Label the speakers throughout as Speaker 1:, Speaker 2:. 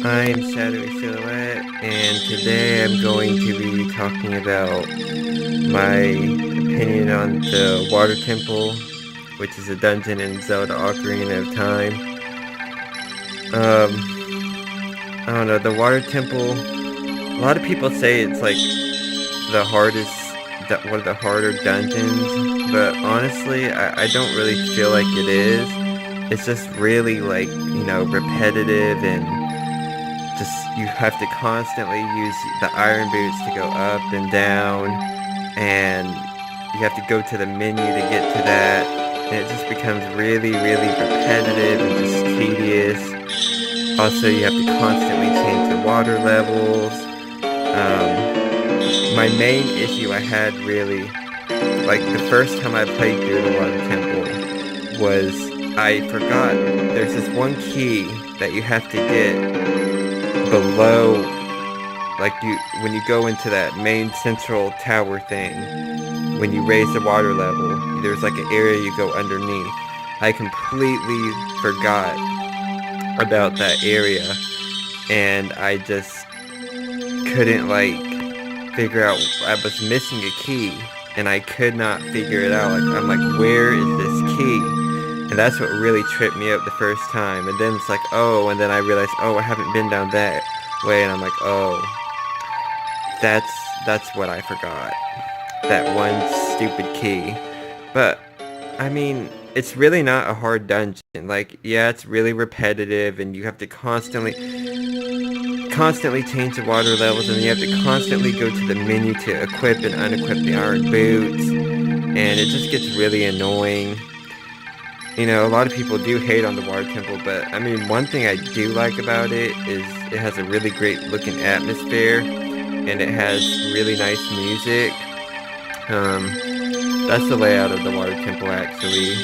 Speaker 1: I'm Shadowy Silhouette, and today I'm going to be talking about my opinion on the Water Temple, which is a dungeon in Zelda Ocarina of Time. I don't know, the Water Temple, a lot of people say it's like the hardest, one of the harder dungeons, but honestly, I don't really feel like it is. It's just really repetitive and just you have to constantly use the iron boots to go up and down, and you have to go to the menu to get to that, and it just becomes really repetitive and just tedious. Also, you have to constantly change the water levels. My main issue I had really, like the first time I played through the Water Temple, was I forgot there's this one key that you have to get below, like when you go into that main central tower thing, when you raise the water level, there's like an area you go underneath. I completely forgot about that area, and I just couldn't figure out. I was missing a key, and I could not figure it out. I'm like, where is this key? And that's what really tripped me up the first time. And then it's like, oh, and then I realized, oh, I haven't been down that way, and I'm like, oh, that's what I forgot. That one stupid key. But I mean, it's really not a hard dungeon. Like, yeah, it's really repetitive, and you have to constantly change the water levels, and you have to constantly go to the menu to equip and unequip the iron boots, and it just gets really annoying. You know, a lot of people do hate on the Water Temple, but I mean, one thing I do like about it is it has a really great looking atmosphere, and it has really nice music. That's the layout of the Water Temple, actually.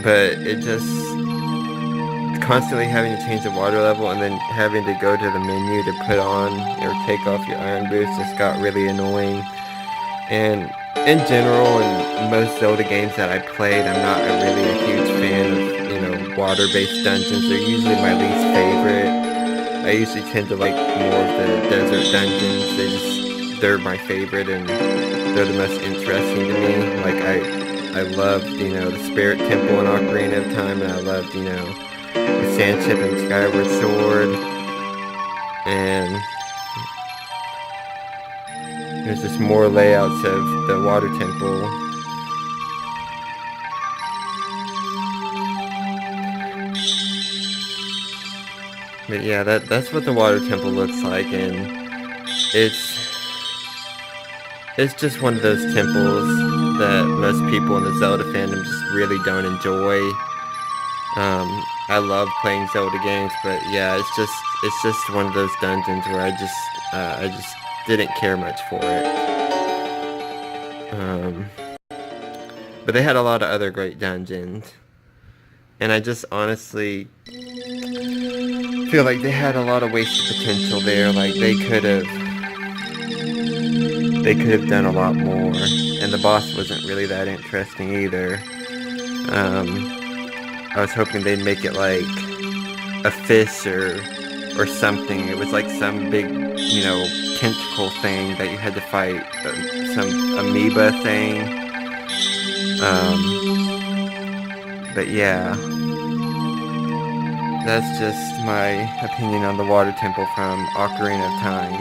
Speaker 1: But it just constantly having to change the water level and then having to go to the menu to put on or take off your iron boots just got really annoying. And in general, in most Zelda games that I played, I'm not really a huge fan of, water-based dungeons. They're usually my least favorite. I usually tend to like more of the desert dungeons. They're my favorite, and they're the most interesting to me. Like, I loved, the Spirit Temple in Ocarina of Time, and I loved, the Sand Ship and Skyward Sword, and there's just more layouts of the Water Temple. But yeah, that's what the Water Temple looks like, and it's just one of those temples that most people in the Zelda fandom just really don't enjoy. I love playing Zelda games, but yeah, it's just one of those dungeons where I just didn't care much for it. But they had a lot of other great dungeons, and I just honestly feel like they had a lot of wasted potential there. Like, they could have done a lot more, and the boss wasn't really that interesting either. I was hoping they'd make it like a fish or something. It was like some big, tentacle thing that you had to fight, some amoeba thing. But yeah, that's just my opinion on the Water Temple from Ocarina of Time.